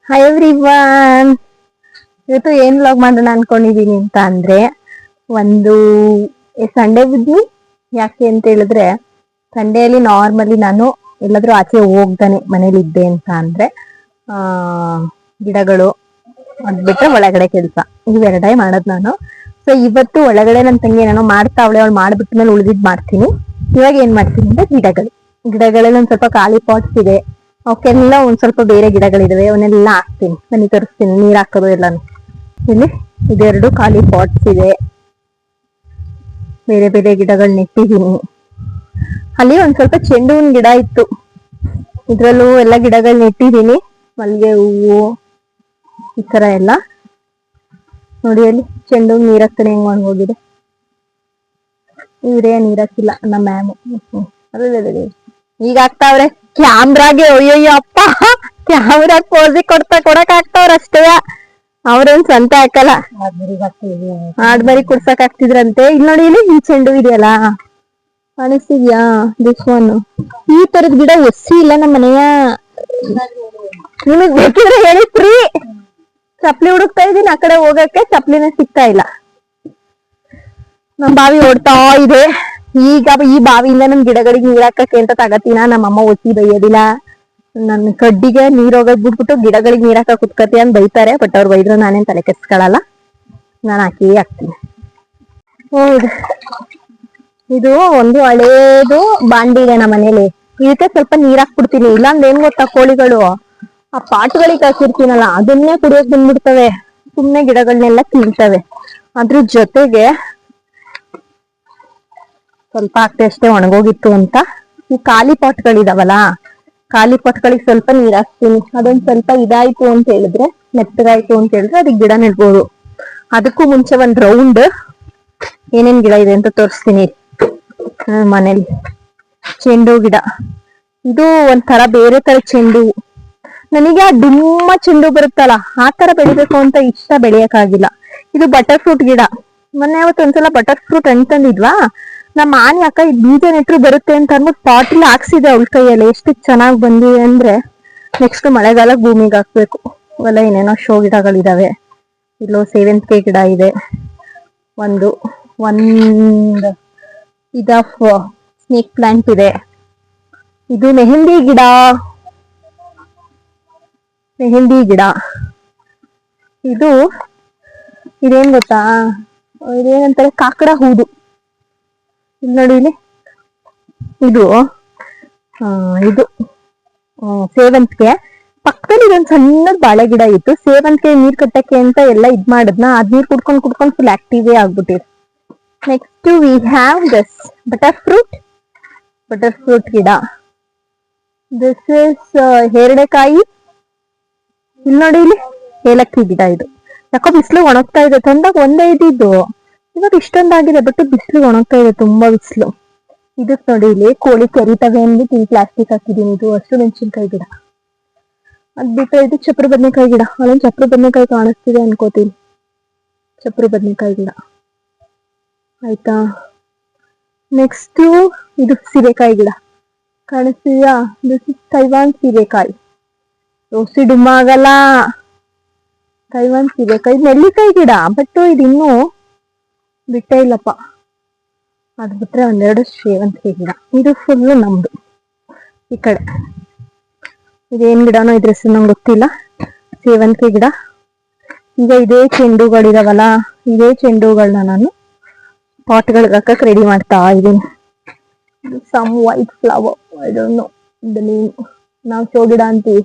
Hi everyone. ಇವತ್ತು ಏನ್ vlog ಮಾಡೋಣ ಅನ್ಕೊಂಡಿದೀನಿ ಅಂತ ಅಂದ್ರೆ, ಒಂದು ಸಂಡೇ ಬಿದ್ನಿ. ಯಾಕೆ ಅಂತ ಹೇಳಿದ್ರೆ, ಸಂಡೇಲಿ ನಾರ್ಮಲಿ ನಾನು ಎಲ್ಲಾದ್ರೂ ಆಚೆ ಹೋಗ್ದಾನೆ ಮನೇಲಿ ಇದ್ದೆ ಅಂತ ಅಂದ್ರೆ ಆ ಗಿಡಗಳು ಅದ್ ಬಿಟ್ರೆ ಒಳಗಡೆ ಕೆಲ್ಸ ಇವೆರಡೇ ಮಾಡೋದ್ ನಾನು. ಸೊ ಇವತ್ತು ಒಳಗಡೆ ನನ್ ತಂಗಿ ಏನೋ ಮಾಡ್ತಾ ಅವಳೆ, ಅವಳು ಮಾಡ್ಬಿಟ್ಟ ಮೇಲೆ ಉಳಿದಿದ್ ಮಾಡ್ತೀನಿ. ಇವಾಗ ಏನ್ ಮಾಡ್ತೀನಿ ಅಂದ್ರೆ ಗಿಡಗಳಲ್ಲಿ ಒಂದ್ ಸ್ವಲ್ಪ ಖಾಲಿ ಪಾಟ್ಸ್ ಇದೆ, ಅವಕ್ಕೆಲ್ಲ ಒಂದ್ ಸ್ವಲ್ಪ ಬೇರೆ ಗಿಡಗಳಿದಾವೆ, ಅವನ್ನೆಲ್ಲ ಹಾಕ್ತೀನಿ. ಬನ್ನಿ ತೋರಿಸ್ತೀನಿ ನೀರ್ ಹಾಕೋದು ಎಲ್ಲಾನು. ಇಲ್ಲಿ ಇದೆರಡು ಖಾಲಿ ಪಾಟ್ಸ್ ಇದೆ, ಬೇರೆ ಬೇರೆ ಗಿಡಗಳು ನೆಟ್ಟಿದೀನಿ. ಅಲ್ಲಿ ಒಂದ್ ಸ್ವಲ್ಪ ಚೆಂಡು ಹೂವಿನ ಗಿಡ ಇತ್ತು, ಇದ್ರಲ್ಲೂ ಎಲ್ಲ ಗಿಡಗಳು ನೆಟ್ಟಿದೀನಿ. ಮಲ್ಲಿಗೆ ಹೂವು ಈ ತರ ಎಲ್ಲ ನೋಡಿ. ಅಲ್ಲಿ ಚೆಂಡು ಹೂವು ನೀರ್ ಹಾಕ್ತಾನೆ ಹೆಂಗ್ ಹೋಗಿದೆ. ಇವ್ರೇ ನೀರ್ ಹಾಕಿಲ್ಲ ನಮ್ಮ ಮ್ಯಾಮ್. ಅದೇ ಈಗ ಆಗ್ತಾವ್ರೆ ಕ್ಯಾಮ್ರಾಗೆ. ಅಯ್ಯಯ್ಯೋ ಅಪ್ಪ, ಕ್ಯಾಮ್ರಾ ಪೋಸಿ ಕೊಡಕ್ ಆಗ್ತಾವ್ರ ಅಷ್ಟೇ, ಅವ್ರೇನ್ ಸ್ವಂತ ಹಾಕಲ್ಲ. ಆಡ್ಮರಿ ಕುಡ್ಸಕ್ ಆಗ್ತಿದ್ರಂತೆ. ಇಲ್ಲಿ ನೋಡಿ, ಇಲ್ಲಿ ಈ ಚೆಂಡು ಇದೆಯಲ್ಲ, ಕಾಣಿಸ್ತಿದ್ಯಾ? This one. ಈ ತರದ್ ಗಿಡ ಒಸಿ ಇಲ್ಲ ನಮ್ಮ ಮನೆಯ. ನಿಮಗ್ ಬೇಕಿದ್ರೆ ಹೇಳಿ ಫ್ರೀ. ಚಪ್ಲಿ ಹುಡುಕ್ತಾ ಇದೀನಿ, ಆ ಕಡೆ ಹೋಗಕ್ಕೆ ಚಪ್ಲಿನೇ ಸಿಗ್ತಾ ಇಲ್ಲ. ನಮ್ ಬಾವಿ ಓಡ್ತಾ ಇದೆ. ಈಗ ಈ ಬಾವಿಯಿಂದ ನಮ್ ಗಿಡಗಳಿಗೆ ನೀರ್ ಹಾಕಕ್ಕೆ ಅಂತ ತಗತೀನ. ನಮ್ಮಮ್ಮ ಒಸಿ ಬೈಯೋದಿಲ್ಲ, ನನ್ ಕಡ್ಡಿಗೆ ನೀರ್ ಹೋಗೋದ್ ಬಿಟ್ಬಿಟ್ಟು ಗಿಡಗಳಿಗೆ ನೀರ್ ಹಾಕ ಕುತ್ಕತಿ ಅಂತ ಬೈತಾರೆ. ಬಟ್ ಅವ್ರು ಬೈದ್ರು ನಾನೇನ್ ತಲೆ ಕೆಡ್ಸ್ಕೊಳಲ್ಲ, ನಾನು ಹಾಕ್ತೀನಿ. ಹೌದು, ಇದು ಒಂದು ಹಳೇದು ಬಾಂಡಿ ಇದೆ ನಮ್ಮ ಮನೇಲಿ. ಇದಕ್ಕೆ ಸ್ವಲ್ಪ ನೀರ್ ಹಾಕ್ಬಿಡ್ತೀನಿ. ಇಲ್ಲಾಂದ್ರೆ ಏನ್ ಗೊತ್ತಾ, ಕೋಳಿಗಳು ಆ ಪಾಟ್ಗಳಿಗೆ ಹಾಕಿರ್ತೀನಲ್ಲ ಅದನ್ನೇ ಕುಡಿಯೋಕ್ ಬಂದ್ಬಿಡ್ತವೆ, ಸುಮ್ನೆ ಗಿಡಗಳನ್ನೆಲ್ಲ ತಿಂತವೆ. ಅದ್ರ ಜೊತೆಗೆ ಸ್ವಲ್ಪ ಹಾಕ್ತೆ ಅಷ್ಟೇ, ಒಣಗೋಗಿತ್ತು ಅಂತ. ಈ ಖಾಲಿ ಪಾಟ್ಗಳಿದಾವಲ್ಲ, ಖಾಲಿ ಪಾಟ್ಗಳಿಗೆ ಸ್ವಲ್ಪ ನೀರ್ ಹಾಕ್ತೀನಿ. ಅದೊಂದ್ ಸ್ವಲ್ಪ ಇದಾಯ್ತು ಅಂತ ಹೇಳಿದ್ರೆ, ಮೆತ್ತಗಾಯ್ತು ಅಂತ ಹೇಳಿದ್ರೆ ಅದಕ್ಕೆ ಗಿಡ ನೆಡ್ಬೋದು. ಅದಕ್ಕೂ ಮುಂಚೆ ಒಂದ್ ರೌಂಡ್ ಏನೇನ್ ಗಿಡ ಇದೆ ಅಂತ ತೋರಿಸ್ತೀನಿ. ಮನೇಲಿ ಚೆಂಡು ಗಿಡ, ಇದು ಒಂಥರ ಬೇರೆ ತರ ಚೆಂಡು. ನನಗೆ ಆ ಡುಮ್ಮ ಚೆಂಡು ಬರುತ್ತಲ್ಲ ಆ ತರ ಬೆಳಿಬೇಕು ಅಂತ ಇಷ್ಟ, ಬೆಳೆಯಕ್ಕಾಗಿಲ್ಲ. ಇದು ಬಟರ್ ಫ್ರೂಟ್ ಗಿಡ. ಮೊನ್ನೆ ಅವತ್ತು ಒಂದ್ಸಲ ಬಟರ್ ಫ್ರೂಟ್ ಹಣ್ಣು ತಂದಿದ್ವಾ, ನಮ್ಮ ಆನಿ ಅಕ್ಕ ಈ ಬೀಜ ನೆಟ್ರು ಬರುತ್ತೆ ಅಂತ ಅಂದ್ಬಿಟ್ಟು ಪಾಟಲ್ಲಿ ಹಾಕ್ಸಿದೆ ಅವಳ ಕೈಯಲ್ಲಿ. ಎಷ್ಟು ಚೆನ್ನಾಗ್ ಬಂದಿದೆ ಅಂದ್ರೆ, ನೆಕ್ಸ್ಟ್ ಮಳೆಗಾಲಕ್ಕೆ ಭೂಮಿಗೆ ಹಾಕ್ಬೇಕು. ಅವೆಲ್ಲ ಏನೇನೋ ಶೋ ಗಿಡಗಳಿದಾವೆ. ಇಲ್ಲೋ ಸೇವಂತಿಗೆ ಗಿಡ ಇದೆ, ಒಂದು ಸ್ನೇಕ್ ಪ್ಲಾಂಟ್ ಇದೆ. ಇದು ಮೆಹಂದಿ ಗಿಡ, ಇದು ಇದೇನ್ ಗೊತ್ತಾ, ಇದೇನಂತಾರೆ ಕಾಕಡ ಹೂದು. ಇಲ್ಲಿ ನೋಡಿ, ಇಲ್ಲಿ ಇದು ಸೇವಂತಿಗೆ. ಪಕ್ಕದಲ್ಲಿ ಇದೊಂದು ಸಣ್ಣ ಬಾಳೆ ಗಿಡ ಇತ್ತು. ಸೇವಂತಿಗೆ ನೀರ್ ಕಟ್ಟಕ್ಕೆ ಅಂತ ಎಲ್ಲ ಇದ್ ಮಾಡದ್ನ, ಅದ್ ನೀರ್ ಕುಡ್ಕೊಂಡ್ ಫುಲ್ ಆಕ್ಟಿವ್ ಆಗ್ಬಿಟ್ಟಿದೆ. Next we have this butter fruit ಗಿಡ. ದಿಸ್ ಇಸ್ ಹೇರಳೆಕಾಯಿ. ಇಲ್ಲಿ ನೋಡಿ, ಇಲ್ಲಿ ಏಲಕ್ಕಿ ಗಿಡ. ಇದು ಯಾಕೋ ಬಿಸಿಲು ಒಣಗ್ತಾ ಇದೆ. ತಂದಾಗ ಒಂದೇ ಇದ್ದಿದ್ದು, ಇವಾಗ ಇಷ್ಟೊಂದಾಗಿದೆ. ಬಟ್ ಬಿಸಿಲು ಒಣಗ್ತಾ ಇದೆ, ತುಂಬಾ ಬಿಸಿಲು. ಇದಕ್ ನೋಡಿ, ಇಲ್ಲಿ ಕೋಳಿ ಕೆರಿತವೆ ಅಂದ್ಬಿಟ್ಟು ಇಲ್ಲಿ ಪ್ಲಾಸ್ಟಿಕ್ ಹಾಕಿದೀನಿ. ಇದು ಹಸಿರು ಮೆಣಸಿನ್ಕಾಯಿ ಗಿಡ. ಅದ್ ಬಿಟ್ಟರೆ ಇದು ಚಪ್ರ ಬದನೆಕಾಯಿ ಗಿಡ. ಅಲ್ಲೊಂದು ಚಪ್ರ ಬದನೆಕಾಯಿ ಕಾಣಿಸ್ತಿದೆ ಅನ್ಕೋತೀನಿ, ಚಪ್ರ ಬದನೆಕಾಯಿ ಗಿಡ. ಆಯ್ತಾ, ನೆಕ್ಸ್ಟ್ ಇದು ಸೀಬೆಕಾಯಿ ಗಿಡ ಕಾಣಿಸ್ತಿದ್ಯಾ? ದಿಸ್ ಇಸ್ ತೈವಾನ್ ಸೀಬೆಕಾಯಿ. ರೋಸಿ ಡುಮ್ಮ ಆಗಲ್ಲ, ತೈವಾನ್ ಸೀಬೆಕಾಯಿ. ನೆಲ್ಲಿಕಾಯಿ ಗಿಡ, ಬಟ್ ಇದು ಇನ್ನೂ ಬಿಟ್ಟೇ ಇಲ್ಲಪ್ಪ. ಅದ್ ಬಿಟ್ರೆ ಒಂದೆರಡು ಸೇವಂತಿಗೆ ಗಿಡ. ಇದು ಫುಲ್ಲು ನಮ್ದು. ಈ ಕಡೆ ಇದೇನ್ ಗಿಡನೋ, ಇದ್ರ ಹೆಸರು ನಂಗೆ ಗೊತ್ತಿಲ್ಲ. ಸೇವಂತಿಗೆ ಗಿಡ. ಈಗ ಇದೇ ಚೆಂಡುಗಳಿದಾವಲ್ಲ, ಇದೇ ಚೆಂಡುಗಳನ್ನ ನಾನು ಪಾಟ್ಗಳಿಗೆ ಹಾಕಕ್ ರೆಡಿ ಮಾಡ್ತಾ ಇದೀನಿ. Some white flower, I don't know the name. ನಾವು ಶೋ ಗಿಡ ಅಂತೀವಿ,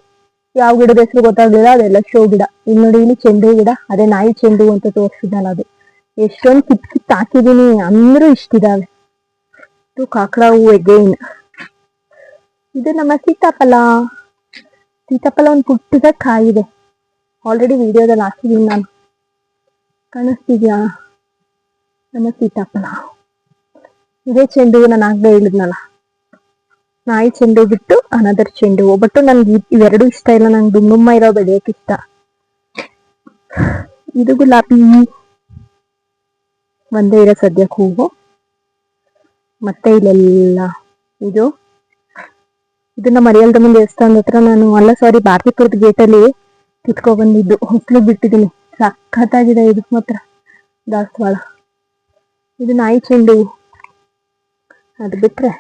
ಯಾವ ಗಿಡದ ಹೆಸರು ಗೊತ್ತಾಗ್ಲಿಲ್ಲ, ಅದೆಲ್ಲ ಶೋ ಗಿಡ. ಇಲ್ಲಿ ನೋಡಿ, ಇಲ್ಲಿ ಚೆಂಡು ಗಿಡ. ಅದೇ ನಾಯಿ ಚೆಂಡು ಅಂತ ತೋರಿಸಿದ್ನಲ್ಲ ಅದು. ಎಷ್ಟೊಂದು ಕಿತ್ ಹಾಕಿದೀನಿ, ಅಂದ್ರೂ ಇಷ್ಟಿದಾವೆ. ಇದು ಕಾಕಡ ಹೂವು ಎಗೈನ್. ಇದು ನಮ್ಮ ಸೀತಾಫಲ ಒಂದು ಪುಟ್ಟದ ಕಾಯಿದೆ. ಆಲ್ರೆಡಿ ವಿಡಿಯೋದಲ್ಲಿ ಹಾಕಿದೀನಿ ನಾನು, ಕಾಣಿಸ್ತಿದ್ಯಾ? ನಮ್ಮ ಸೀತಾಫಲ. ಇದೇ ಚೆಂಡು ನಾನು ಆಗ್ಲೇ ಹೇಳಿದ್ನಲ್ಲ, ನಾಯಿ ಚೆಂಡು ಬಿಟ್ಟು ಅನದರ್ ಚೆಂಡು. ಬಟ್ ನನ್ಗೆ ಇವೆರಡು ಇಷ್ಟ ಇಲ್ಲ, ನಂಗೆ ಡುಮ್ಮುಮ್ಮ ಇರೋ ಬೆಳೆಯಕ್ಕೆ ಇಷ್ಟ. ಇದು ಗುಲಾಬಿ ಒಂದೇ ಇರೋ ಸದ್ಯಕ್ಕೆ ಹೂವು. ಮತ್ತೆ ಇಲ್ಲೆಲ್ಲ ಇದು ನಮ್ಮ ಮರಿಯಲ್ದಮ್ಮನ ದೇವಸ್ಥಾನದ ಹತ್ರ, ಭಾರತೀಪುರದ ಗೇಟಲ್ಲಿ ಕಿತ್ಕೊ ಬಂದಿದ್ದು ಹೊಸ್ಲು ಬಿಟ್ಟಿದ್ದೀನಿ. ಸಖತ್ತಾಗಿದೆ ಇದು ಮಾತ್ರ ದಾಸವಾಳ. ಇದು ನಾಯಿ ಚೆಂಡು. ಅದು ಬಿಟ್ರೆ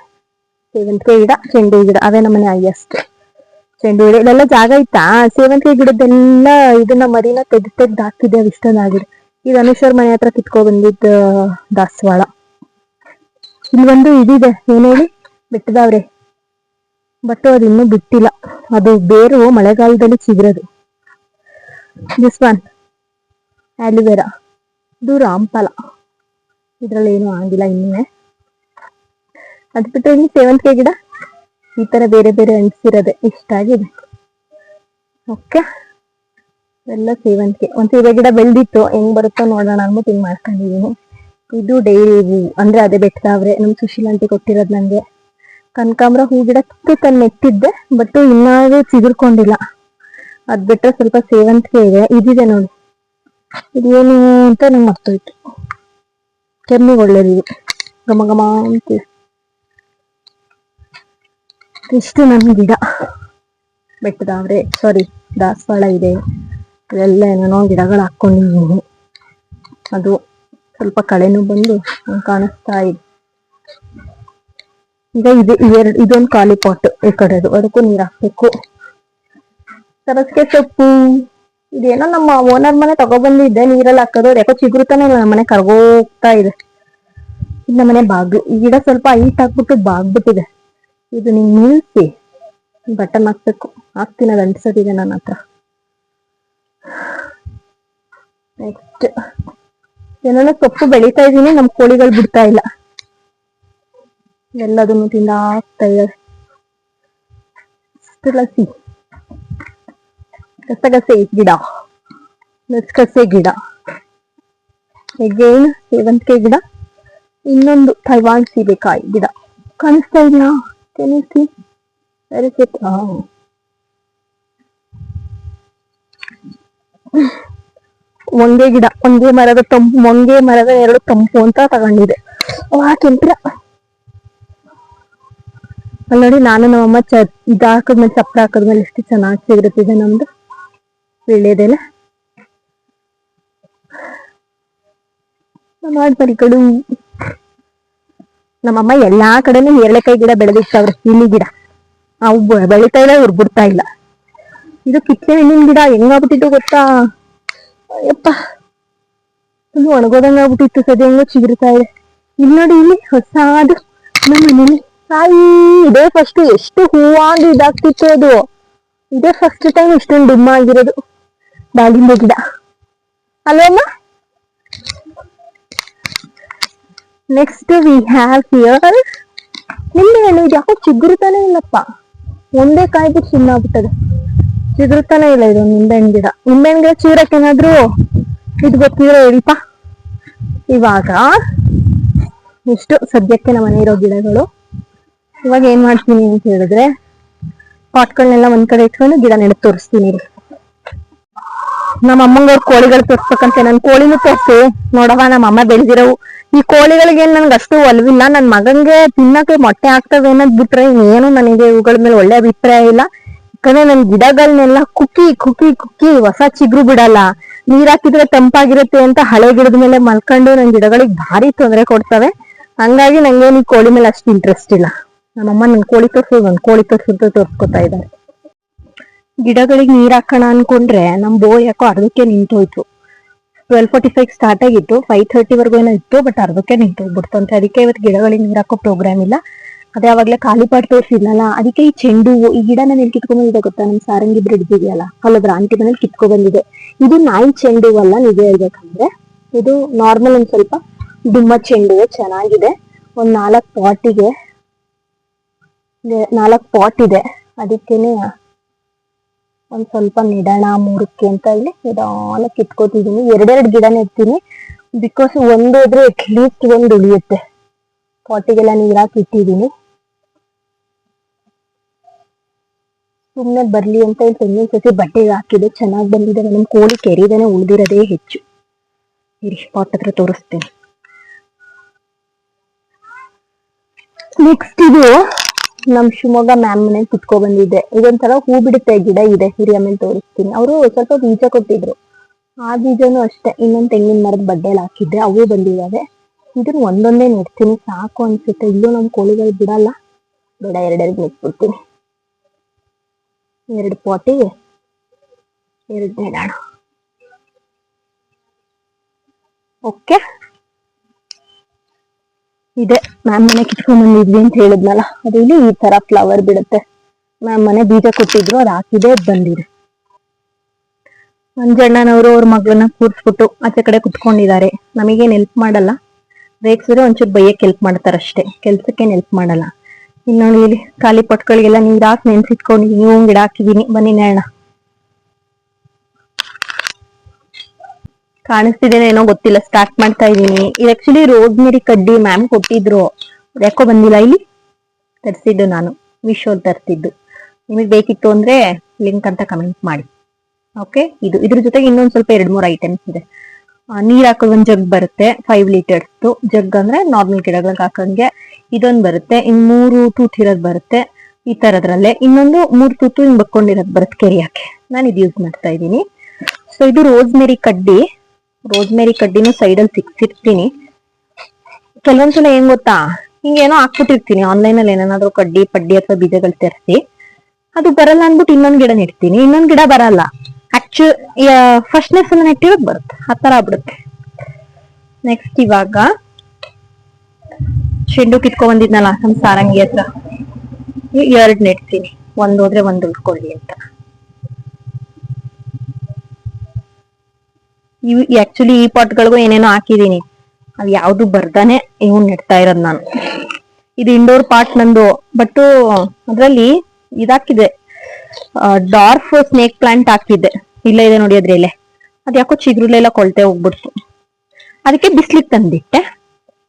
ಸೇವಂತಿಗೆ ಗಿಡ, ಚೆಂಡು ಗಿಡ ಅವೇ ನಮ್ಮನೆ ಹೈಯೆಸ್ಟ್. ಚೆಂಡು ಗಿಡ ಇಲ್ಲೆಲ್ಲ ಜಾಗ ಇತ್ತಾ, ಸೇವಂತಿಗೆ ಗಿಡದ್ದೆಲ್ಲ ಇದನ್ನ ಮರಿನ ತೆಗ್ದು ಹಾಕಿದೆ, ಅದು ಇಷ್ಟೊಂದಾಗಿದೆ. ಇದು ಅನುಶ್ವರ್ ಮನೆ ಹತ್ರ ಕಿತ್ಕೊ ಬಂದಿದ್ದ ದಾಸವಾಳ. ಇಲ್ಲೊಂದು ಇದಿದೆ, ಏನ್ ಹೇಳಿ, ಬೆಟ್ಟದವ್ರೆ, ಬಟ್ ಅದು ಇನ್ನೂ ಬಿಟ್ಟಿಲ್ಲ. ಅದು ಬೇರು ಮಳೆಗಾಲದಲ್ಲಿ ಚಿಗುರೋದು. ದಿಸ್ ಒನ್ ಆಲಿವೆರಾ, ಇದು ರಾಮಫಲ. ಇದ್ರಲ್ಲಿ ಏನು ಆಗಿಲ್ಲ ಇನ್ನೂ. ಅದ್ ಬಿಟ್ಟರೆ ಇಲ್ಲಿ ಸೇವಂತಿಗೆ ಗಿಡ ಈ ತರ ಬೇರೆ ಬೇರೆ ಅಂಟಿಸಿರೋದೆ ಇಷ್ಟ ಆಗಿದೆ. ಓಕೆ, ಎಲ್ಲ ಸೇವಂತಿಗೆ. ಒಂದ್ ಸೀಬೆ ಗಿಡ ಬೆಳೆದಿತ್ತು, ಹೆಂಗ್ ಬರುತ್ತೋ ನೋಡೋಣ ಅಂದ್ಬಿಟ್ಟು ಹಿಂಗ್ ಮಾಡ್ಕೊಂಡಿದೀನಿ. ಇದು ಡೈರಿ ಹೂ, ಅಂದ್ರೆ ಅದೇ ಬೆಟ್ಟದವ್ರೆ, ನಮ್ ಸುಶೀಲ ಆಂಟಿ ಕೊಟ್ಟಿರೋದು ನಂಗೆ. ಕನಕಾಂಬರ ಹೂ ಗಿಡ ತಂದು ನೆಟ್ಟಿದ್ದೆ, ಬಟ್ ಇನ್ನಾದ್ರೂ ಚಿಗುರ್ಕೊಂಡಿಲ್ಲ. ಅದ್ ಬಿಟ್ರೆ ಸ್ವಲ್ಪ ಸೇವಂತಿಗೆ ಇದೆ. ಇದಿದೆ ನೋಡಿ, ಇದೇನು ಅಂತ ನಂಗೆ ಮರ್ತೋಯ್ತು. ಕೆಮ್ಮಿಗೆ ಒಳ್ಳೇದು ಇದು, ಘಮ ಘಮ ಅಂತ. ಇಷ್ಟು ನನ್ನ ಗಿಡ. ಬೆಟ್ಟದವ್ರೆ, ಸಾರಿ ದಾಸವಾಳ ಇದೆ. ಇವೆಲ್ಲ ಏನೇನೋ ಗಿಡಗಳು ಹಾಕೊಂಡಿದ್ದೀನಿ. ಅದು ಸ್ವಲ್ಪ ಕಳೆನೂ ಬಂದು ಕಾಣಿಸ್ತಾ ಇದೆ. ಈಗ ಇದೊಂದು ಖಾಲಿ ಪಾಟ್ ಈ ಕಡೆದು, ಅದಕ್ಕೂ ನೀರ್ ಹಾಕ್ಬೇಕು. ಸರಸ್ಗೆ ಸೊಪ್ಪು ಇದೇನೋ ನಮ್ಮ ಓನರ್ ಮನೆ ತಗೊಬಂದಿದ್ದೆ, ನೀರಲ್ಲಿ ಹಾಕೋದು. ಯಾಕೋ ಚಿಗುರುತಾನೆ ಇಲ್ಲ, ನಮ್ಮನೆ ಕರ್ಗೋಗ್ತಾ ಇದೆ. ಇದು ನಮ್ಮನೆ ಬಾಗ್ಲು. ಈ ಗಿಡ ಸ್ವಲ್ಪ ಹೈಟ್ ಹಾಕ್ಬಿಟ್ಟು ಬಾಗ್ಬಿಟ್ಟಿದೆ. ಇದು ನಿಂಗೆ ನಿಲ್ಸಿ ಬಟನ್ ಹಾಕ್ಬೇಕು. ಹಾಕ್ತೀನಿ, ಅದು ಅಂಟಿಸೋದಿದೆ ನನ್ನ ಹತ್ರ. ನೆಕ್ಸ್ಟ್ ಏನಾನ ಸೊಪ್ಪು ಬೆಳೀತಾ ಇದೀನಿ, ನಮ್ ಕೋಳಿಗಳು ಬಿಡ್ತಾ ಇಲ್ಲ. ಎಲ್ಲದನ್ನು ತಿಂದಾಕ್ತಾ ಇದ್ದಾರೆ. ತುಳಸಿ, ಗಸಗಸೆ ಗಿಡ, ಗಸಗಸೆ ಗಿಡ, ಎಗೇನ್ ಸೇವಂತಿಗೆ ಗಿಡ, ಇನ್ನೊಂದು ಥೈವಾನ್ ಸೀಬೆಕಾಯಿ ಗಿಡ. ಕಾಣಿಸ್ತಾ ಇದೆಯಾ? ಕೆನಿಸಿ ಹೊಂಗೆ ಗಿಡ, ಹೊಂಗೆ ಮರದ ಎರಡು ತಂಪು ಅಂತ ತಗೊಂಡಿದೆ. ಕೆಂಪಿನ ಅಲ್ಲಿ ನೋಡಿ, ನಾನು ನಮ್ಮಮ್ಮ ಇದಾಕದ್ಮೇಲೆ ಚಪ್ಪರ ಹಾಕದ್ಮೇಲೆ ಎಷ್ಟು ಚೆನ್ನಾಗಿ ಸಿಗಿರುತ್ತಿದೆ ನಮ್ದು ವೀಳ್ಯದೆಲೆ. ಮಾಡ್ಬರಿಗಳು. ನಮ್ಮಮ್ಮ ಎಲ್ಲಾ ಕಡೆನೂ ನೇರಳೆಕಾಯಿ ಗಿಡ ಬೆಳೆದಿರ್ತಾವ್ರೆ. ಇಲ್ಲಿ ಗಿಡ ಅವು ಬೆಳಿತಾ ಇಲ್ಲ, ಇವ್ರು ಬಿಡ್ತಾ ಇಲ್ಲ. ಇದು ಕಿತ್ತಳೆ ಹಣ್ಣಿನ ಗಿಡ ಹೆಂಗಾಗ್ಬಿಟ್ಟಿತ್ತು ಗೊತ್ತಾ? ಅಯ್ಯಪ್ಪ, ಇದು ಒಣಗೋದಂಗ ಆಗ್ಬಿಟ್ಟಿತ್ತು. ಸದ್ಯ ಹೆಂಗೋ ಚಿಗುರ್ತಾ ಇದೆ. ಇಲ್ಲಿ ನೋಡಿ, ಇಲ್ಲಿ ಹೊಸಾದು ನಮ್ಮ ಮನೇಲಿ ಕಾಯಿ ಇದೆ. ಫಸ್ಟ್ ಎಷ್ಟು ಹೂವಾಗಿ ಇದಾಗ್ತಿತ್ತು ಅದು. ಇದೇ ಫಸ್ಟ್ ಟೈಮ್ ಇಷ್ಟೊಂದು ಡುಮ್ಮ ಆಗಿರೋದು. ದಾಳಿಂಬೆ ಗಿಡ ಅಲ್ವಮ್ಮ? ನೆಕ್ಸ್ಟ್ ವಿ ಹ್ಯಾವ್ ಹಿಯರ್ ನಿಂಬೆ ಹಣ್ಣು. ಇದು ಯಾಕೋ ಚಿಗುರುತ್ತಾನೆ ಇಲ್ಲಪ್ಪ, ಒಂದೇ ಕಾಯಿ ಬಿಟ್ಟು ಸುಮ್ಮನಾಗ್ಬಿಟ್ಟದೆ, ಚಿಗುರುತ್ತಾನೆ ಇಲ್ಲ ಇದು ನಿಂಬೆ ಹಣ್ಣು ಗಿಡ. ನಿಂಬೆ ಹಣ್ಣು ಗಿಡ ಚಿಗುರಕ್ಕೆ ಏನಾದ್ರು ಇದು ಗೊತ್ತಿರೋ ಹೇಳಿಪ. ಇವಾಗ ಇಷ್ಟು ಸದ್ಯಕ್ಕೆ ನಮ್ಮ ಮನೆ ಇರೋ ಗಿಡಗಳು. ಇವಾಗ ಏನ್ ಮಾಡ್ತೀನಿ ಅಂತ ಹೇಳಿದ್ರೆ, ಪಾಟ್ಗಳನ್ನೆಲ್ಲ ಒಂದ್ ಕಡೆ ಇಟ್ಕೊಂಡು ಗಿಡ ನೆಡಕ್ ತೋರಿಸ್ತೀನಿ. ನಮ್ಮ ಅಮ್ಮಂಗವ್ರ ಕೋಳಿಗಳು ತೋರ್ಸ್ಬೇಕಂತೆ. ನನ್ ಕೋಳಿನೂ ತೋರ್ಸಿ ನೋಡವ. ನಮ್ಮ ಅಮ್ಮ ಬೆಳೆದಿರೋವು. ಈ ಕೋಳಿಗಳಿಗೆ ನನ್ಗೆ ಅಷ್ಟು ಒಲವಿಲ್ಲ. ನನ್ ಮಗನ್ಗೆ ತಿನ್ನಕ್ಕೆ ಮೊಟ್ಟೆ ಹಾಕ್ತವೆ ಅನ್ನೋದ್ ಬಿಟ್ರೆ ಏನು ನನಗೆ ಇವುಗಳ ಮೇಲೆ ಒಳ್ಳೆ ಅಭಿಪ್ರಾಯ ಇಲ್ಲ. ಯಾಕಂದ್ರೆ ನನ್ ಗಿಡಗಳನ್ನೆಲ್ಲ ಕುಕ್ಕಿ ಕುಕ್ಕಿ ಕುಕ್ಕಿ ಹೊಸ ಚಿಗುರು ಬಿಡಲ್ಲ. ನೀರ್ ಹಾಕಿದ್ರೆ ತಂಪಾಗಿರುತ್ತೆ ಅಂತ ಹಳೆ ಗಿಡದ ಮೇಲೆ ಮಲ್ಕೊಂಡು ನನ್ ಗಿಡಗಳಿಗೆ ಭಾರಿ ತೊಂದರೆ ಕೊಡ್ತವೆ. ಹಂಗಾಗಿ ನಂಗೇನು ಈ ಕೋಳಿ ಮೇಲೆ ಅಷ್ಟು ಇಂಟ್ರೆಸ್ಟ್ ಇಲ್ಲ. ನಮ್ಮಮ್ಮ ನನ್ ಕೋಳಿ ತೋರ್ಸಿದ್ದು ತೋರ್ಸ್ಕೊತಾ ಇದ್ದಾರೆ. ಗಿಡಗಳಿಗೆ ನೀರ್ ಹಾಕೋಣ ಅನ್ಕೊಂಡ್ರೆ ನಮ್ ಬೋ ಯಾಕೋ ಅರ್ಧಕ್ಕೆ ನಿಂತೋಯ್ತು. 12:45 ಸ್ಟಾರ್ಟ್ ಆಗಿತ್ತು, 5:30 ವರ್ಗು ಏನೋ ಇತ್ತು, ಬಟ್ ಅರ್ಧಕ್ಕೆ ನಿಂತೋಗ್ಬಿಡ್ತು ಅಂತ. ಅದಕ್ಕೆ ಇವತ್ತು ಗಿಡಗಳಿಗೆ ನೀರ್ ಹಾಕೋ ಪ್ರೋಗ್ರಾಮ್ ಇಲ್ಲ. ಅದೇ ಅವಾಗ್ಲೇ ಖಾಲಿ ಪಾಟ್ ತೋರಿಸಿದ್ನಲ್ಲ, ಅದಕ್ಕೆ ಈ ಚೆಂಡು ಈ ಗಿಡ ನಾನು ಎಲ್ಲಿ ಕಿತ್ಕೊಂಡ್ಬಂದಿದೆ ಗೊತ್ತಾ? ನಮ್ ಸಾರಂಗಿ ಬ್ರಿಡ್ಜ್ ಇದೆಯಲ್ಲ, ಅಲ್ಲೊಬ್ರು ಆಂಟಿ ಮನೇಲಿ ಕಿತ್ಕೊಂಡ್ಬಂದಿದೆ. ಇದು ನಾಯಿ ಚೆಂಡು ಅಲ್ಲ, ನಿಜ ಹೇಳ್ಬೇಕಂದ್ರೆ. ಇದು ನಾರ್ಮಲ್ ಒಂದ್ ಸ್ವಲ್ಪ ಡುಮ್ಮ ಚೆಂಡು, ಚೆನ್ನಾಗಿದೆ. ಒಂದ್ 4 ಪಾಟ್ ಇದೆ. ಅದಕ್ಕೇನೆ ಒಂದ್ ಸ್ವಲ್ಪ ನೆಡೋಣ 3ಕ್ಕೆ ಅಂತ ಇಲ್ಲಿ ನಿಧಾನ ಕಿತ್ಕೋತಿದೀನಿ. 2 ಗಿಡ ನೆಡ್ತೀನಿ, ಬಿಕಾಸ್ ಒಂದು ಹೋದ್ರೆ ಅಟ್ಲೀಸ್ಟ್ ಒಂದು ಉಳಿಯುತ್ತೆ. ಪಾಟಿಗೆಲ್ಲ ನೀರ್ ಹಾಕಿ ಇಟ್ಟಿದೀನಿ, ಸುಮ್ನೆ ಬರ್ಲಿ ಅಂತ. ತೆಂಗಿನ ಸಸಿ ಬಟ್ಟೆಗೆ ಹಾಕಿದೆ, ಚೆನ್ನಾಗಿ ಬಂದಿದೆ. ನಮ್ ಕೋಳಿ ಕೆರಿದೇನೆ ಉಳ್ದಿರೋದೇ ಹೆಚ್ಚು. ಇರಿ ಪಾಟ್ ಹತ್ರ ತೋರಿಸ್ತೀನಿ. ನೆಕ್ಸ್ಟ್ ಇದು ನಮ್ ಶಿವಮೊಗ್ಗ ಮ್ಯಾಮ್ ಮನೆ ಕುತ್ಕೊ ಬಂದಿದ್ದೆ. ಇದೊಂಥರ ಹೂ ಬಿಡುತ್ತೆ ಗಿಡ ಇದೆ, ಹಿರಿಯ ಮೇಲೆ ತೋರಿಸ್ತೀನಿ. ಅವರು ಸ್ವಲ್ಪ ಬೀಜ ಕೊಟ್ಟಿದ್ರು, ಆ ಬೀಜನೂ ಅಷ್ಟೇ ಇನ್ನೊಂದ್ ತೆಂಗಿನ ಮರದ ಬಡ್ಡೆಯಲ್ಲಿ ಹಾಕಿದ್ದೆ, ಅವು ಬಂದಿದ್ದಾವೆ. ಇದನ್ನ ಒಂದೊಂದೇ ನೆಡ್ತೀನಿ, ಸಾಕು ಅನ್ಸುತ್ತೆ. ಇಲ್ಲೂ ನಮ್ ಕೋಳಿಗಳು ಬಿಡಲ್ಲ, ಬೇಡ ಎರಡೆರಡು ನೆಟ್ಬಿಡ್ತೀನಿ. 2 ಪಾಟಿಗೆ 2 ನೆಡೋಣ. ಓಕೆ, ಇದೆ ಮ್ಯಾಮ್ ಮನೆ ಕಿತ್ಕೊಂಡ್ ಬಂದಿದ್ವಿ ಅಂತ ಹೇಳಿದ್ನಲ್ಲ, ಅದು ಇಲ್ಲಿ ಈ ತರ ಫ್ಲವರ್ ಬಿಡುತ್ತೆ. ಮ್ಯಾಮ್ ಮನೆ ಬೀಜ ಕೊಟ್ಟಿದ್ರು, ಅದು ಹಾಕಿದೆ, ಬಂದಿದೆ. ಮಂಜಣ್ಣನವರು ಅವ್ರ ಮಗಳನ್ನ ಕೂರ್ಸ್ಬಿಟ್ಟು ಆಚೆ ಕಡೆ ಕುತ್ಕೊಂಡಿದ್ದಾರೆ. ನಮಗೇನ್ ಹೆಲ್ಪ್ ಮಾಡಲ್ಲ, ರೇಗ್ಸಿದ್ರೆ ಒಂಚೂರು ಬೈಯಕ್ಕೆ ಹೆಲ್ಪ್ ಮಾಡ್ತಾರಷ್ಟೇ, ಕೆಲ್ಸಕ್ಕೇನ್ ಹೆಲ್ಪ್ ಮಾಡಲ್ಲ. ಇನ್ನು ನೋಡಿ ಇಲ್ಲಿ ಖಾಲಿ ಪಟ್ಗಳಿಗೆಲ್ಲ ನೀರ್ ಹಾಕಿ ನೆನ್ಸಿಟ್ಕೊಂಡಿದೀನಿ, ಹೂ ಗಿಡ ಹಾಕಿದೀನಿ. ಬನ್ನಿ ನೆರಣ ಕಾಣಿಸ್ತಿದೇನೋ ಏನೋ ಗೊತ್ತಿಲ್ಲ, ಸ್ಟಾರ್ಟ್ ಮಾಡ್ತಾ ಇದೀನಿ. ಇದು ಆಕ್ಚುಲಿ ರೋಸ್ಮೆರಿ ಕಡ್ಡಿ ಮ್ಯಾಮ್ ಕೊಟ್ಟಿದ್ರು, ಯಾಕೋ ಬಂದಿಲ್ಲ. ಇಲ್ಲಿ ತರಿಸಿದ್ದು ನಾನು, ಮೀಶೋಲ್ ತರಿಸಿದ್ದು. ನಿಮಗ್ ಬೇಕಿತ್ತು ಅಂದ್ರೆ ಲಿಂಕ್ ಅಂತ ಕಮೆಂಟ್ ಮಾಡಿ. ಓಕೆ, ಇದ್ರ ಜೊತೆಗೆ ಇನ್ನೊಂದ್ ಸ್ವಲ್ಪ 2-3 ಐಟಮ್ಸ್ ಇದೆ. ನೀರ್ ಹಾಕೋ ಒಂದ್ ಜಗ್ ಬರುತ್ತೆ, 5 ಲೀಟರ್ಸ್ ಜಗ್, ಅಂದ್ರೆ ನಾರ್ಮಲ್ ಗಿಡಗಳಿಗೆ ಹಾಕಂಗೆ. ಇದೊಂದ್ ಬರುತ್ತೆ, ಇನ್ 3 ತೂತ್ ಇರೋದ್ ಬರುತ್ತೆ ಈ ತರದ್ರಲ್ಲೇ. ಇನ್ನೊಂದು 3 ತೂತು ಹಿಂಗ್ ಬಕ್ಕೊಂಡಿರೋದ್ ಬರುತ್ತೆ ಕೆರಿಯಾಕೆ. ನಾನು ಇದು ಯೂಸ್ ಮಾಡ್ತಾ ಇದ್ದೀನಿ. ಸೊ ಇದು ರೋಸ್ಮೆರಿ ಕಡ್ಡಿನೂ ಸೈಡಲ್ಲಿ ಸಿಕ್ಸಿರ್ತೀನಿ. ಕೆಲವೊಂದ್ಸಲ ಏನ್ ಗೊತ್ತಾ, ಹಿಂಗೇನೋ ಹಾಕ್ಬಿಟ್ಟಿರ್ತೀನಿ ಆನ್ಲೈನ್ ಅಲ್ಲಿ, ಏನಾದ್ರು ಕಡ್ಡಿ ಪಡ್ಡಿ ಅಥವಾ ಬೀಜಗಳು ತರಿಸಿ, ಅದು ಬರಲ್ಲ ಅಂದ್ಬಿಟ್ಟು ಇನ್ನೊಂದ್ ಗಿಡ ನೆಡ್ತೀನಿ, ಇನ್ನೊಂದ್ ಗಿಡ ಬರಲ್ಲ. ಫಸ್ಟ್ನೇ ಸಲ ನೆಟ್ಟಿರೋದ್ ಬರುತ್ತೆ, ಆ ತರ ಆಗ್ಬಿಡುತ್ತೆ. ನೆಕ್ಸ್ಟ್ ಇವಾಗ ಚೆಂಡು ಕಿತ್ಕೊ ಬಂದಿದ್ನಲ್ಲ ನಮ್ ಸಾರಂಗಿ ಹತ್ರ, 2 ನೆಡ್ತೀನಿ, ಒಂದ್ ಹೋದ್ರೆ ಒಂದ್ ಉಳ್ಕೊಳ್ಳಿ ಅಂತ. ಆಕ್ಚುಲಿ ಈ ಪಾಟ್ಗಳಿಗೂ ಏನೇನೋ ಹಾಕಿದೀನಿ, ಅವ್ ಯಾವ್ದು ಬರ್ದಾನೆ ಇವ್ನ್ ನೆಡ್ತಾ ಇರೋದ್ ನಾನು. ಇದು ಇಂಡೋರ್ ಪಾಟ್ ನಂದು, ಬಟ್ ಅದ್ರಲ್ಲಿ ಇದಾಕಿದೆ, ಡಾರ್ಫ್ ಸ್ನೇಕ್ ಪ್ಲಾಂಟ್ ಹಾಕಿದ್ದೆ. ಇಲ್ಲ ಇದೆ ನೋಡಿ ಅದ್ರಲ್ಲೇ, ಅದ್ ಯಾಕೋ ಚಿಗುರುಲೆಲ್ಲ ಕೊಳ್ತೆ ಹೋಗ್ಬಿಡ್ತು. ಅದಕ್ಕೆ ಬಿಸ್ಲಿಗೆ ತಂದಿಟ್ಟೆ,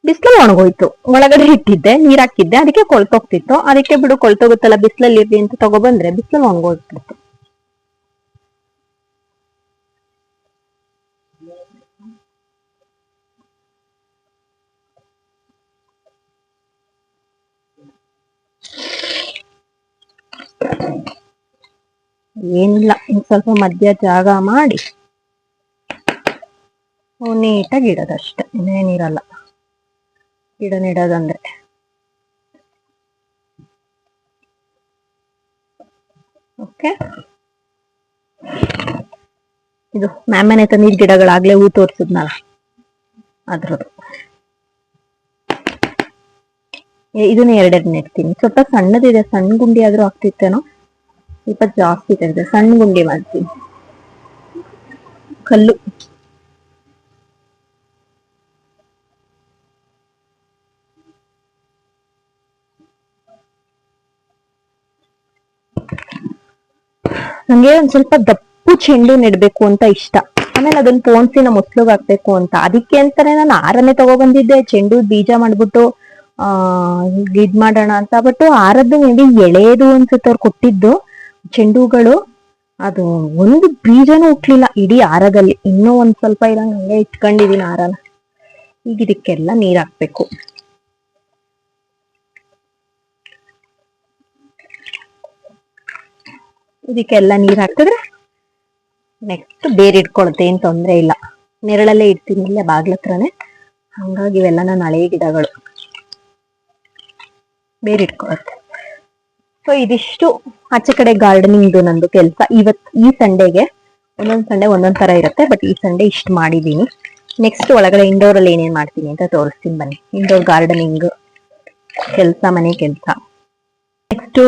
ಬಿಸ್ಲಲ್ಲಿ ಒಣಗೋಯ್ತು. ಒಳಗಡೆ ಇಟ್ಟಿದ್ದೆ, ನೀರ್ ಹಾಕಿದ್ದೆ, ಅದಕ್ಕೆ ಕೊಳ್ತೋಗ್ತಿತ್ತು. ಅದಕ್ಕೆ ಬಿಡು ಕೊಳ್ತೋಗುತ್ತಲ್ಲ ಬಿಸ್ಲಲ್ಲಿ ಇರ್ಲಿ ಅಂತ ತಗೊಬಂದ್ರೆ ಬಿಸ್ಲಲ್ಲಿ ಒಣಗೋಗ್ಬಿಡ್ತು. ಏನಿಲ್ಲ, ಇನ್ ಸ್ವಲ್ಪ ಮಧ್ಯ ಜಾಗ ಮಾಡಿ ನೀಟಾಗಿ ಇಡೋದಷ್ಟೆ, ಇನ್ನೇನಿರಲ್ಲ ಗಿಡ ನೆಡೋದಂದ್ರೆ. ಓಕೆ, ಇದು ಮ್ಯಾಮ್ ಮನೆ ತಂದಿದ್ ಗಿಡಗಳಾಗ್ಲೇ ಹೂ ತೋರ್ಸಿದ್ನಲ್ಲ ಅದ್ರದ್ದು. ಇದನ್ನ 2 ನೆಡ್ತೀನಿ. ಸ್ವಲ್ಪ ಸಣ್ಣದಿದೆ, ಸಣ್ಣ ಗುಂಡಿ ಆದ್ರೂ ಆಗ್ತಿತ್ತೇನೋ, ಸ್ವಲ್ಪ ಜಾಸ್ತಿ ತೆಗೆದೆ, ಸಣ್ಣ ಗುಂಡಿ ಮಾಡ್ತೀನಿ. ಕಲ್ಲು ನಂಗೆ ಒಂದ್ ಸ್ವಲ್ಪ ದಪ್ಪು ಚೆಂಡು ನೆಡ್ಬೇಕು ಅಂತ ಇಷ್ಟ. ಆಮೇಲೆ ಅದನ್ನ ಪೋಣಿಸಿ ನಮ್ಮ ಮುಸ್ಲುಗ್ ಹಾಕ್ಬೇಕು ಅಂತ, ಅದಕ್ಕೆ ಅಂತಾನೆ ನಾನು ಆರನ್ನೇ ತಗೊಬಂದಿದ್ದೆ, ಚೆಂಡು ಬೀಜ ಮಾಡ್ಬಿಟ್ಟು ಇದ್ ಮಾಡೋಣ ಅಂತ. ಬಟ್ ಆರದ್ದು ಮೇಬಿ ಎಳೆದು ಅನ್ಸುತ್ತೆ ಅವ್ರು ಕೊಟ್ಟಿದ್ದು ಚೆಂಡುಗಳು, ಅದು ಒಂದು ಬೀಜನೂ ಹುಟ್ಲಿಲ್ಲ ಇಡೀ ಆರದಲ್ಲಿ. ಇನ್ನೂ ಒಂದ್ ಸ್ವಲ್ಪ ಇರಂಗ್ ಹಂಗೆ ಇಟ್ಕೊಂಡಿದೀನಿ ಆರನ. ಈಗ ಇದಕ್ಕೆಲ್ಲ ನೀರ್ ಹಾಕ್ಬೇಕು. ಇದಕ್ಕೆಲ್ಲ ನೀರ್ ಹಾಕಿದ್ರೆ ನೆಕ್ಸ್ಟ್ ಬೇರೆ ಇಟ್ಕೊಳುತ್ತೆ, ಏನ್ ತೊಂದ್ರೆ ಇಲ್ಲ. ನೆರಳಲ್ಲೇ ಇಡ್ತೀನಿ, ಇಲ್ಲೇ ಬಾಗ್ಲ ಹತ್ರನೇ, ಹಂಗಾಗಿ ಇವೆಲ್ಲ ನನ್ನ ಹಳೆ ಗಿಡಗಳು ಬೇರೆ ಇಟ್ಕೊಳುತ್ತೆ. ಸೊ ಇದಿಷ್ಟು ಆಚೆ ಕಡೆ ಗಾರ್ಡನಿಂಗ್ ನಂದು ಕೆಲಸ. ಈ ಸಂಡೇಗೆ ಒಂದೊಂದ್ ಸಂಡೆ ಒಂದೊಂದ್ ತರ ಇರುತ್ತೆ, ಬಟ್ ಈ ಸಂಡೆ ಇಷ್ಟು ಮಾಡಿದೀನಿ. ನೆಕ್ಸ್ಟ್ ಒಳಗಡೆ ಇಂಡೋರ್ ಅಲ್ಲಿ ಏನೇನ್ ಮಾಡ್ತೀನಿ ಅಂತ ತೋರಿಸ್ತೀನಿ ಬನ್ನಿ. ಇಂಡೋರ್ ಗಾರ್ಡನಿಂಗ್ ಕೆಲಸ, ಮನೆ ಕೆಲಸ. ನೆಕ್ಸ್ಟ್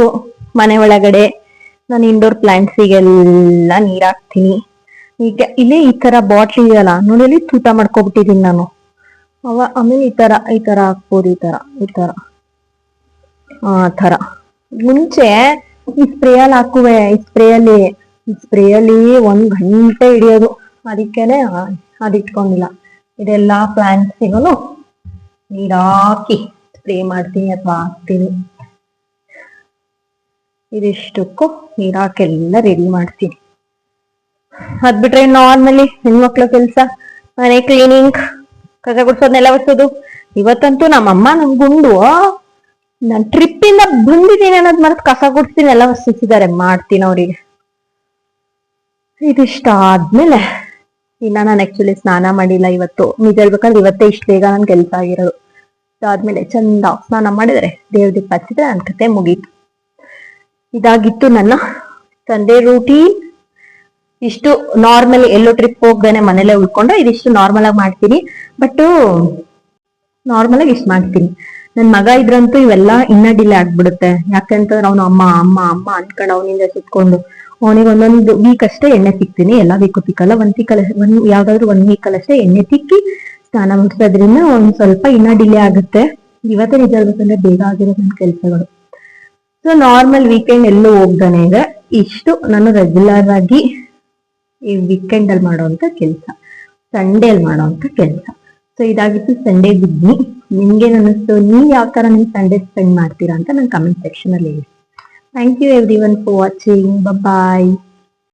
ಮನೆ ಒಳಗಡೆ ನಾನು ಇಂಡೋರ್ ಪ್ಲಾಂಟ್ಸಿಗೆಲ್ಲ ನೀರ್ ಹಾಕ್ತೀನಿ. ಈಗ ಇಲ್ಲಿ ಈ ತರ ಬಾಟ್ಲಿ ಇದೆಯಲ್ಲ ನೋಡಿ, ಅಲ್ಲಿ ತೂತ ಮಾಡ್ಕೊಬಿಟ್ಟಿದೀನಿ ನಾನು. ಆಮೇಲೆ ಈ ತರ ಹಾಕ್ಬೋದು, ಈ ತರ ಆ ತರ. ಮುಂಚೆ ಈ ಸ್ಪ್ರೇಯಲ್ಲಿ ಹಾಕುವೆ, ಈ ಸ್ಪ್ರೇಯಲ್ಲಿ 1 ಗಂಟೆ ಹಿಡಿಯೋದು, ಅದಕ್ಕೇನೆ ಅದಿಟ್ಕೊಂಡಿಲ್ಲ. ಇದೆಲ್ಲಾ ಪ್ಲಾಂಟ್ಸಿಗೂ ನೀರ್ ಹಾಕಿ ಸ್ಪ್ರೇ ಮಾಡ್ತೀನಿ ಅಥವಾ ಹಾಕ್ತೀನಿ. ಇದಿಷ್ಟಕ್ಕೂ ನೀರ್ ಹಾಕಿ ಎಲ್ಲ ರೆಡಿ ಮಾಡ್ತೀನಿ. ಅದ್ ಬಿಟ್ರೆ ನಾರ್ಮಲಿ ಹೆಣ್ಮಕ್ಳ ಕೆಲ್ಸ, ಮನೆ ಕ್ಲೀನಿಂಗ್, ಕಸ ಗುಡ್ಸೋದ್, ನೆಲ ಒರೆಸೋದು. ಇವತ್ತಂತೂ ನಮ್ಮಮ್ಮ ನಮ್ ಗುಂಡು ನಾನು ಟ್ರಿಪ್ ಇಂದ ಬಂದಿದ್ದೀನಿ ಅನ್ನೋದು ಮರೆತು ಕಸ ಗುಡ್ಸ್ತೀನಿ, ಎಲ್ಲ ಸಿಕ್ಕಿದ್ದಾರೆ ಮಾಡ್ತೀನಿ ಅವ್ರಿಗೆ. ಇದಿಷ್ಟ ಆದ್ಮೇಲೆ ಇನ್ನ ನಾನು ಆಕ್ಚುಲಿ ಸ್ನಾನ ಮಾಡಿಲ್ಲ ಇವತ್ತು. ನಿಜ ಹೇಳ್ಬೇಕಂದ್ರೆ ಇವತ್ತೇ ಇಷ್ಟ ಬೇಗ ನನ್ ಕೆಲ್ಸ ಆಗಿರೋದು. ಅದಾದ್ಮೇಲೆ ಚಂದ ಸ್ನಾನ ಮಾಡಿದ್ರೆ ದೇವ್ರ ದೀಪ ಹಚ್ಚಿದ್ರೆ ನನ್ ಕತೆ ಮುಗೀತು. ಇದಾಗಿತ್ತು ನನ್ನ ಸಂಡೇ ರೂಟೀನ್. ಇಷ್ಟು ನಾರ್ಮಲ್, ಎಲ್ಲೋ ಟ್ರಿಪ್ ಹೋಗ್ದೇನೆ ಮನೇಲೆ ಉಳ್ಕೊಂಡು ಇದಿಷ್ಟು ನಾರ್ಮಲ್ ಆಗಿ ಮಾಡ್ತೀನಿ. ಬಟ್ ನಾರ್ಮಲ್ ಆಗಿ ಇಷ್ಟು ಮಾಡ್ತೀನಿ. ನನ್ ಮಗ ಇದ್ರಂತೂ ಇವೆಲ್ಲ ಇನ್ನ ಡಿಲೇ ಆಗ್ಬಿಡುತ್ತೆ. ಯಾಕಂತಂದ್ರೆ ಅವನು ಅಮ್ಮ ಅಮ್ಮ ಅಮ್ಮ ಅನ್ಕೊಂಡು ಅವನಿಂದ ಸುತ್ಕೊಂಡು ಅವನಿಗೆ ಒಂದೊಂದು ವೀಕ್ ಅಷ್ಟೇ ಎಣ್ಣೆ ತಿಕ್ತೀನಿ. ಎಲ್ಲ ವೀಕು ತಿಕ್ಕಲ್ಲ, ಯಾವ್ದಾದ್ರು 1 ವೀಕ್ ಅಷ್ಟೇ ಎಣ್ಣೆ ತಿಕ್ಕಿ ಸ್ನಾನ ಮುಗಿಸೋದ್ರಿಂದ ಒಂದ್ ಸ್ವಲ್ಪ ಇನ್ನ ಡಿಲೇ ಆಗುತ್ತೆ. ಇವತ್ತೇ ನಿಜ ಹೇಳ್ಬೇಕಂದ್ರೆ ಬೇಗ ಆಗಿರೋದು ನನ್ನ ಕೆಲ್ಸಗಳು. ಸೊ ನಾರ್ಮಲ್ ವೀಕೆಂಡ್ ಎಲ್ಲೂ ಹೋಗ್ದಾನೆ ಇದೆ. ಇಷ್ಟು ನಾನು ರೆಗ್ಯುಲರ್ ಆಗಿ ಈ ವೀಕೆಂಡ್ ಅಲ್ಲಿ ಮಾಡುವಂತ ಕೆಲಸ, ಸಂಡೇ ಅಲ್ಲಿ ಮಾಡುವಂತ ಕೆಲಸ. ಸೊ ಇದಾಗಿತ್ತು ಸಂಡೇ ಬಿದ್ನಿ. ನಿಮ್ಗೆ ಅನ್ನಿಸ್ತು, ನೀವ್ ಯಾವ ತರ ನಿಮ್ ಸಂಡೇ ಸ್ಪೆಂಡ್ ಮಾಡ್ತೀರಾ ಅಂತ ನನ್ನ ಕಮೆಂಟ್ ಸೆಕ್ಷನ್ ಅಲ್ಲಿ ಹೇಳಿ. Thank you everyone for watching. Bye.